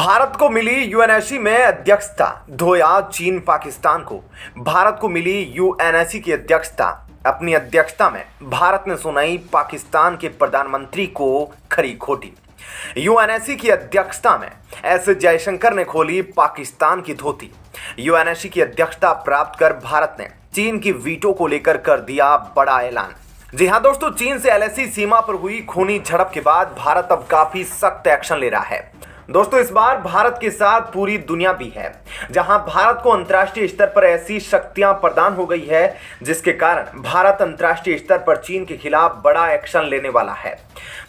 भारत को मिली यूएनएससी में अध्यक्षता। धोया चीन पाकिस्तान को। भारत को मिली यूएनएससी की अध्यक्षता। अपनी अध्यक्षता में भारत ने सुनाई पाकिस्तान के प्रधानमंत्री को खरी खोटी। यूएनएससी की अध्यक्षता में एस जयशंकर ने खोली पाकिस्तान की धोती। यूएनएससी की अध्यक्षता प्राप्त कर भारत ने चीन की वीटो को लेकर कर दिया बड़ा ऐलान। जी हां दोस्तों, चीन से एलएसी सीमा पर हुई खूनी झड़प के बाद भारत अब काफी सख्त एक्शन ले रहा है। दोस्तों, इस बार भारत के साथ पूरी दुनिया भी है, जहां भारत को अंतर्राष्ट्रीय स्तर पर ऐसी शक्तियां प्रदान हो गई है जिसके कारण भारत अंतर्राष्ट्रीय स्तर पर चीन के खिलाफ बड़ा एक्शन लेने वाला है।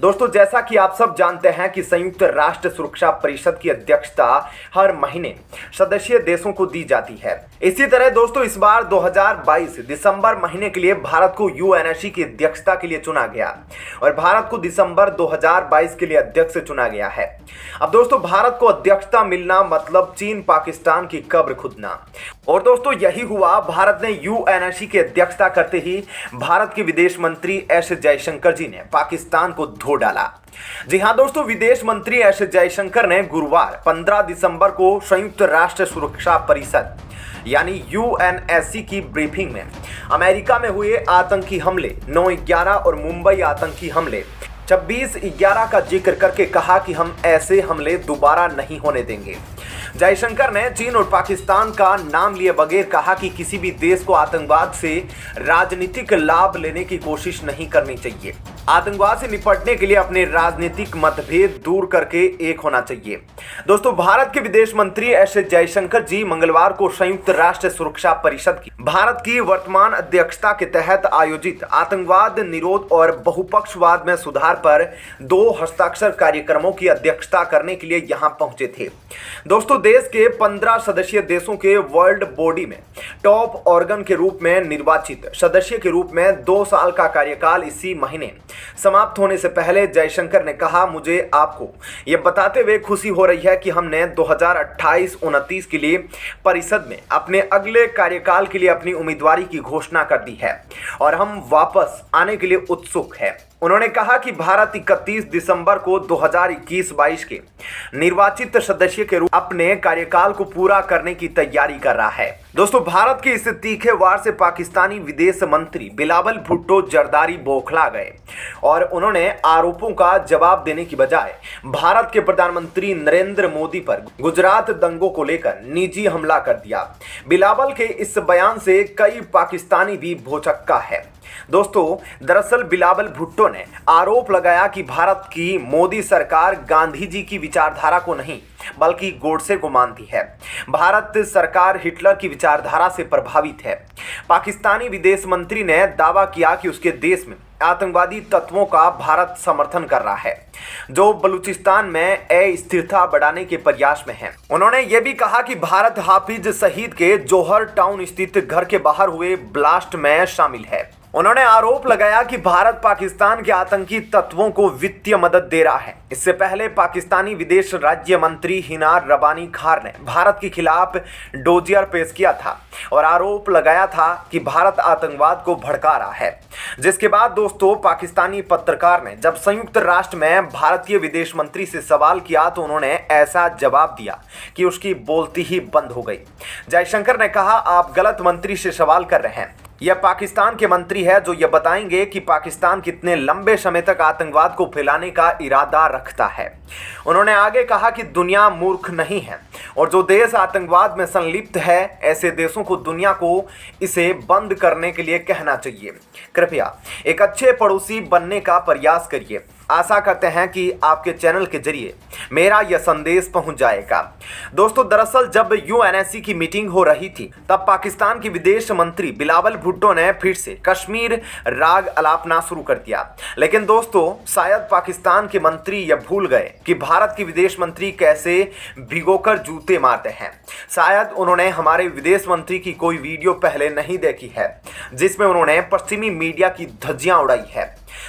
दोस्तों, जैसा कि आप सब जानते हैं कि संयुक्त राष्ट्र सुरक्षा परिषद की अध्यक्षता हर महीने सदस्य देशों को दी जाती है। इसी तरह दोस्तों, इस बार 2022 दिसंबर महीने के लिए भारत को यूएनएससी की अध्यक्षता के लिए चुना गया और भारत को दिसंबर 2022 के लिए अध्यक्ष चुना गया है। अब दोस्तों, भारत को अध्यक्षता मिलना मतलब चीन पाकिस्तान की कब्र खुदना। और दोस्तों, यही हुआ। भारत ने यूएनएससी की अध्यक्षता करते ही भारत के विदेश मंत्री एस जयशंकर जी ने पाकिस्तान को धो डाला। जी हां दोस्तों, विदेश मंत्री एस जयशंकर ने गुरुवार 15 दिसंबर को संयुक्त राष्ट्र सुरक्षा परिषद यानी यूएनएससी की ब्रीफिंग में अमेरिका में हुए आतंकी हमले 9/11 और मुंबई आतंकी हमले 26/11 का जिक्र करके कहा कि हम ऐसे हमले दोबारा नहीं होने देंगे। जयशंकर ने चीन और पाकिस्तान का नाम लिए बगैर कहा कि किसी भी देश को आतंकवाद से राजनीतिक लाभ लेने की कोशिश नहीं करनी चाहिए। आतंकवाद से निपटने के लिए अपने राजनीतिक मतभेद दूर करके एक होना चाहिए। दोस्तों, भारत के विदेश मंत्री एस जयशंकर जी मंगलवार को संयुक्त राष्ट्र सुरक्षा परिषद की भारत की वर्तमान अध्यक्षता के तहत आयोजित आतंकवाद निरोध और बहुपक्षवाद में सुधार पर 2 हस्ताक्षर कार्यक्रमों की अध्यक्षता करने के लिए यहां पहुंचे थे। दोस्तों, देश के 15 सदस्यीय देशों के वर्ल्ड बॉडी में टॉप ऑर्गन के रूप में निर्वाचित सदस्य के रूप में 2 साल का कार्यकाल इसी महीने समाप्त होने से पहले जयशंकर ने कहा, मुझे आपको यह बताते हुए खुशी हो रही है कि हमने 2028-29 के लिए परिषद में अपने अगले कार्यकाल के लिए अपनी उम्मीदवारी की घोषणा कर दी है और हम वापस आने के लिए उत्सुक हैं। उन्होंने कहा कि भारत 31 दिसंबर को 2021-22 के निर्वाचित सदस्य के रूप अपने कार्यकाल को पूरा करने की तैयारी कर रहा है। दोस्तों, भारत के इस तीखे वार से पाकिस्तानी विदेश मंत्री बिलावल भुट्टो जरदारी बौखला गए और उन्होंने आरोपों का जवाब देने की बजाय भारत के प्रधानमंत्री नरेंद्र मोदी पर गुजरात दंगों को लेकर निजी हमला कर दिया। बिलावल के इस बयान से कई पाकिस्तानी भी भौचक्का है। दोस्तों, दरअसल बिलावल भुट्टो ने आरोप लगाया कि भारत की मोदी सरकार गांधी जी की विचारधारा को नहीं बल्कि गोडसे को मानती है। भारत सरकार हिटलर की विचारधारा से प्रभावित है। पाकिस्तानी विदेश मंत्री ने दावा किया कि उसके देश में आतंकवादी तत्वों का भारत समर्थन कर रहा है जो बलूचिस्तान में अस्थिरता बढ़ाने के प्रयास में है। उन्होंने यह भी कहा कि भारत हाफिज सईद के जौहर टाउन स्थित घर के बाहर हुए ब्लास्ट में शामिल है। उन्होंने आरोप लगाया कि भारत पाकिस्तान के आतंकी तत्वों को वित्तीय मदद दे रहा है। इससे पहले पाकिस्तानी विदेश राज्य मंत्री हिना रबानी खार ने भारत के खिलाफ डोजियर पेश किया था और आरोप लगाया था कि भारत आतंकवाद को भड़का रहा है। जिसके बाद दोस्तों, पाकिस्तानी पत्रकार ने जब संयुक्त राष्ट्र में भारतीय विदेश मंत्री से सवाल किया तो उन्होंने ऐसा जवाब दिया कि उसकी बोलती ही बंद हो गई। जयशंकर ने कहा, आप गलत मंत्री से सवाल कर रहे हैं। यह पाकिस्तान के मंत्री है जो यह बताएंगे कि पाकिस्तान कितने लंबे समय तक आतंकवाद को फैलाने का इरादा रखता है। उन्होंने आगे कहा कि दुनिया मूर्ख नहीं है और जो देश आतंकवाद में संलिप्त है ऐसे देशों को दुनिया को इसे बंद करने के लिए कहना चाहिए। कृपया एक अच्छे पड़ोसी बनने का प्रयास करिए। आशा करते हैं कि आपके चैनल के जरिए मेरा यह संदेश पहुंच जाएगा। दोस्तों, दरअसल जब यूएनएससी की मीटिंग हो रही थी तब पाकिस्तान के विदेश मंत्री बिलावल भुट्टो ने फिर से कश्मीर राग अलापना शुरू कर दिया। लेकिन दोस्तों, शायद पाकिस्तान के मंत्री यह भूल गए कि भारत के विदेश मंत्री कैसे भिगोकर जूते मारते हैं। शायद उन्होंने हमारे विदेश मंत्री की कोई वीडियो पहले नहीं देखी है जिसमें उन्होंने पश्चिमी मीडिया की धज्जियां उड़ाई है।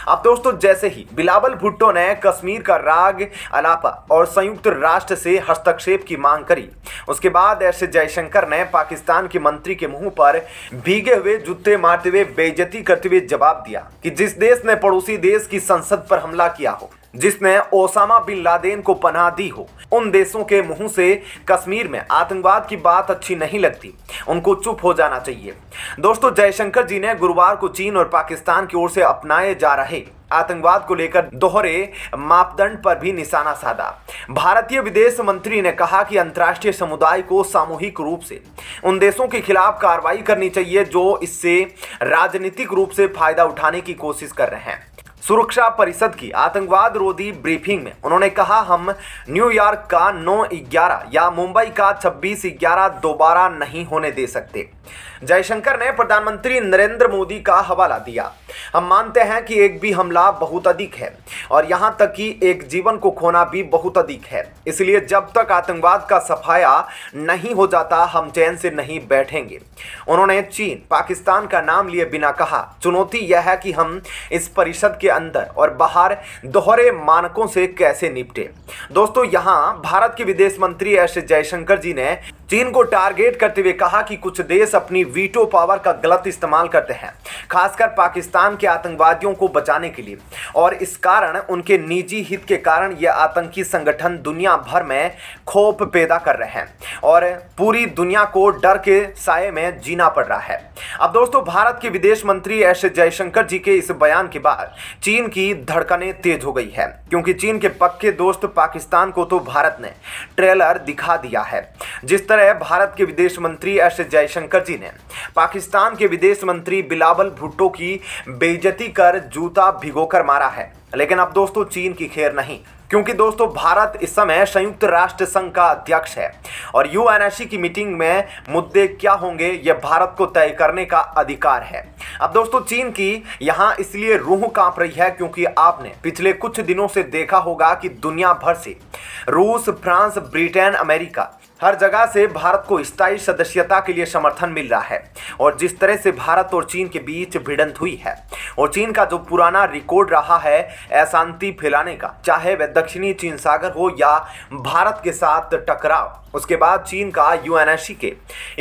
अब दोस्तों, जैसे ही बिलावल भुट्टो ने कश्मीर का राग अलापा और संयुक्त राष्ट्र से हस्तक्षेप की मांग करी, उसके बाद एस जयशंकर ने पाकिस्तान के मंत्री के मुंह पर भीगे हुए जूते मारते हुए बेइज्जती करते हुए जवाब दिया कि जिस देश ने पड़ोसी देश की संसद पर हमला किया हो, जिसने ओसामा बिन लादेन को पनाह दी हो, उन देशों के मुंह से कश्मीर में आतंकवाद की बात अच्छी नहीं लगती, उनको चुप हो जाना चाहिए। दोस्तों, जयशंकर जी ने गुरुवार को चीन और पाकिस्तान की ओर से अपनाए जा रहे आतंकवाद को लेकर दोहरे मापदंड पर भी निशाना साधा। भारतीय विदेश मंत्री ने कहा कि अंतर्राष्ट्रीय समुदाय को सामूहिक रूप से उन देशों के खिलाफ कार्रवाई करनी चाहिए जो इससे राजनीतिक रूप से फायदा उठाने की कोशिश कर रहे हैं। सुरक्षा परिषद की आतंकवाद रोधी ब्रीफिंग में उन्होंने कहा, हम न्यूयॉर्क का 9/11 या मुंबई का 26/11 दोबारा नहीं होने दे सकते। जयशंकर ने प्रधानमंत्री नरेंद्र मोदी का हवाला दिया। हम मानते हैं कि एक भी हमला बहुत अधिक है और यहां तक कि एक जीवन को खोना भी बहुत अधिक है। इसलिए जब तक आतंकवाद का सफाया नहीं हो जाता, हम चैन से नहीं बैठेंगे। उन्होंने चीन, पाकिस्तान का नाम लिए बिना कहा, चुनौती यह है कि हम इस परिषद के अंदर और बाहर दोहरे मानकों से कैसे निपटे। दोस्तों, यहां भारत के विदेश मंत्री एस जयशंकर जी ने चीन को टारगेट करते हुए कहा कि कुछ देश अपनी वीटो पावर का गलत इस्तेमाल करते हैं, खासकर पाकिस्तान के आतंकवादियों को बचाने के लिए, और इस कारण उनके निजी हित के कारण यह आतंकी संगठन दुनिया भर में खौफ पैदा कर रहे हैं और पूरी दुनिया को डर के साए में जीना पड़ रहा है। अब दोस्तों, भारत के विदेश मंत्री एस जयशंकर जी के इस बयान के बाद चीन की धड़कनें तेज हो गई है, क्योंकि चीन के पक्के दोस्त पाकिस्तान को तो भारत ने ट्रेलर दिखा दिया है। जिस तरह भारत के विदेश मंत्री एस जयशंकर जी ने पाकिस्तान के विदेश मंत्री बिलावल भुट्टो की बेइज्जती कर जूता भिगोकर मारा है, लेकिन अब दोस्तों चीन की खैर नहीं, क्योंकि दोस्तों भारत इस समय संयुक्त राष्ट्र संघ का अध्यक्ष है और यूएनएससी की मीटिंग में मुद्दे क्या होंगे यह भारत को तय करने का अधिकार है। अब दोस्तों, चीन की यहां इसलिए रूह कांप रही है क्योंकि आपने पिछले कुछ दिनों से देखा होगा कि दुनिया भर से रूस, फ्रांस, ब्रिटेन, अमेरिका, हर जगह से भारत को स्थायी सदस्यता के लिए समर्थन मिल रहा है। और जिस तरह से भारत और चीन के बीच भिड़ंत हुई है और चीन का जो पुराना रिकॉर्ड रहा है अशांति फैलाने का, चाहे वह दक्षिणी चीन सागर हो या भारत के साथ टकराव, उसके बाद चीन का यूएनएससी के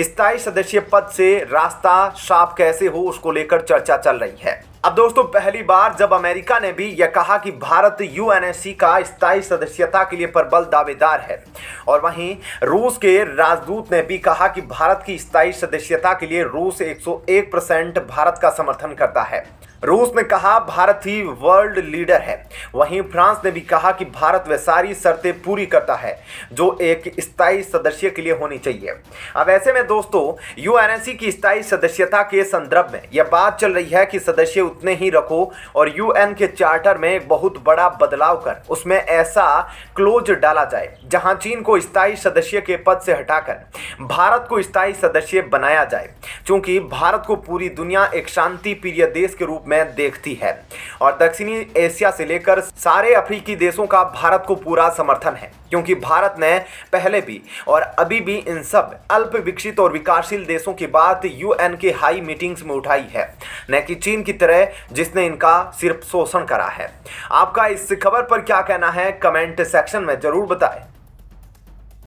स्थायी सदस्य पद से रास्ता साफ कैसे हो, उसको लेकर चर्चा चल रही है। अब दोस्तों, पहली बार जब अमेरिका ने भी यह कहा कि भारत यूएनएससी का स्थायी सदस्यता के लिए प्रबल दावेदार है, और वहीं रूस के राजदूत ने भी कहा कि भारत की स्थायी सदस्यता के लिए रूस 101% भारत का समर्थन करता है। रूस ने कहा भारत ही वर्ल्ड लीडर है। वहीं फ्रांस ने भी कहा कि भारत वह सारी शर्तें पूरी करता है जो एक स्थायी सदस्य के लिए होनी चाहिए। अब ऐसे में दोस्तों, यूएनएससी की स्थायी सदस्यता के संदर्भ में यह बात चल रही है कि सदस्य उतने ही रखो और यूएन के चार्टर में एक बहुत बड़ा बदलाव कर उसमें ऐसा क्लोज डाला जाए जहां चीन को स्थायी सदस्य के पद से हटाकर भारत को स्थायी सदस्य बनाया जाए, क्योंकि भारत को पूरी दुनिया एक शांति प्रिय देश के रूप में देखती है और दक्षिणी एशिया से लेकर सारे अफ्रीकी देशों का भारत को पूरा समर्थन है, क्योंकि भारत ने पहले भी और अभी भी इन सब अल्प विकसित और विकासशील देशों की बात यूएन के हाई मीटिंग्स में उठाई है, न कि चीन की तरह जिसने इनका सिर्फ शोषण करा है। आपका इस खबर पर क्या कहना है, कमेंट सेक्शन में जरूर बताएं।